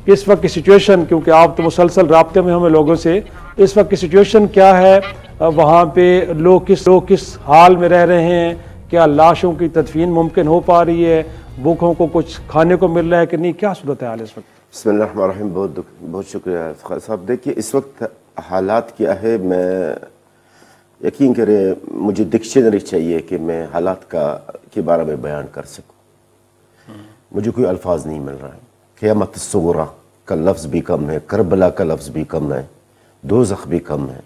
کہ اس وقت کی سچویشن، کیونکہ آپ تو مسلسل رابطے میں ہمیں لوگوں سے، اس وقت کی سچویشن کیا ہے وہاں پہ؟ لوگ کس حال میں رہ رہے ہیں؟ کیا لاشوں کی تدفین ممکن ہو پا رہی ہے؟ بھوکھوں کو کچھ کھانے کو مل رہا ہے کہ نہیں؟ کیا صورت حال ہے اس وقت؟ بسم اللہ الرحمن الرحیم. بہت شکریہ افتخار صاحب. دیکھیے اس وقت حالات کیا ہے، میں یقین کریں مجھے ڈکشنری چاہیے کہ میں حالات کے بارے میں بیان کر سکوں. مجھے کوئی الفاظ نہیں مل رہا ہے. قیامت الصغریٰ کا لفظ بھی کم ہے، کربلا کا لفظ بھی کم ہے، دوزخ بھی کم ہے.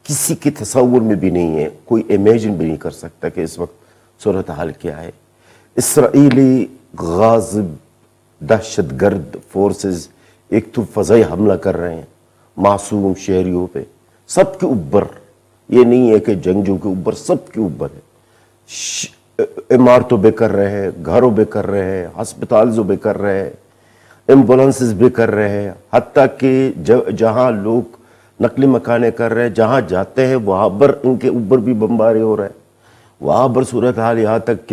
کسی کے تصور میں بھی نہیں ہے، کوئی امیجن بھی نہیں کر سکتا کہ اس وقت صورتحال کیا ہے. اسرائیلی غاصب دہشت گرد فورسز ایک تو فضائی حملہ کر رہے ہیں معصوم شہریوں پہ، سب کے اوپر. یہ نہیں ہے کہ جنگجو کے اوپر، سب کے اوپر ہے. عمارتوں پہ کر رہے ہیں، گھروں پہ کر رہے ہیں، ہسپتالوں پہ کر رہے ہیں، ایمبولنسز بھی کر رہے ہیں. حتیٰ کہ جہاں لوگ نقل مکانے کر رہے ہیں، جہاں جاتے ہیں وہاں پر ان کے اوپر بھی بمباری ہو رہا ہے. وہاں پر صورتحال یہاں تک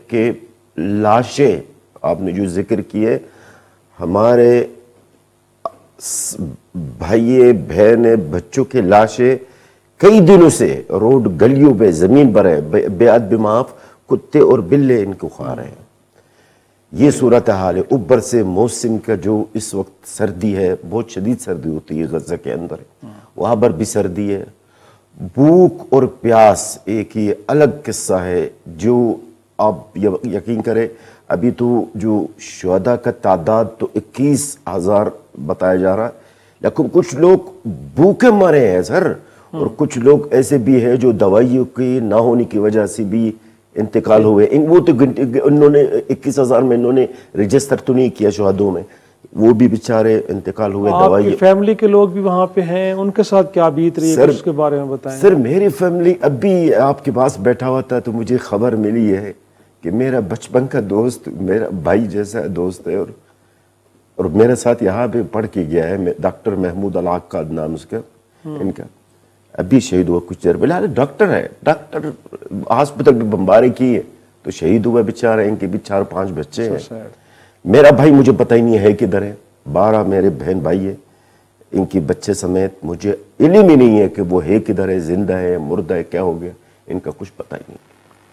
کہ لاشیں آپ نے جو ذکر کیے، ہمارے بھائی بہنیں بچوں کے لاشیں کئی دنوں سے روڈ گلیوں پہ زمین پر ہے، بے عد بے معاف کتے اور بلے ان کو کھا رہے ہیں. یہ صورتحال ہے. اوپر سے موسم کا جو اس وقت سردی ہے، بہت شدید سردی ہوتی ہے غزہ کے اندر، وہاں پر بھی سردی ہے. بھوک اور پیاس ایک ہی الگ قصہ ہے جو آپ یقین کریں. ابھی تو جو شہداء کا تعداد تو 21,000 بتایا جا رہا ہے، لیکن کچھ لوگ بھوکے مرے ہیں سر، اور کچھ لوگ ایسے بھی ہیں جو دوائیوں کی نہ ہونے کی وجہ سے بھی انتقال ہوئے. وہ تو انہوں نے 21,000 میں انہوں نے رجسٹر تو نہیں کیا شہدوں میں، وہ بھی بیچارے انتقال ہوئے. آپ کی فیملی کے لوگ بھی وہاں پہ ہیں، ان کے ساتھ کیا بیت رہی ہے اس کے بارے میں بتائیں. سر میری فیملی ابھی آپ کے پاس بیٹھا ہوا تھا تو مجھے خبر ملی ہے کہ میرا بچپن کا دوست، میرا بھائی جیسا دوست ہے، اور میرے ساتھ یہاں پہ پڑھ کے گیا ہے، ڈاکٹر محمود العقاد نام اس کا، ان کا ابھی شہید ہوا کچھ دیر پہلے. ڈاکٹر ہے، ڈاکٹر ہاسپٹل میں بمباری کی ہے تو شہید ہوا بیچارہ. ان کے بھی 4-5 بچے ہیں. میرا بھائی مجھے پتہ ہی نہیں ہے کدھر ہے. 12 میرے بہن بھائی ہیں، ان کی بچے سمیت مجھے علم ہی نہیں ہے کہ وہ ہے کدھر ہے، زندہ ہے، مردہ ہے، کیا ہو گیا، ان کا کچھ پتہ ہی نہیں.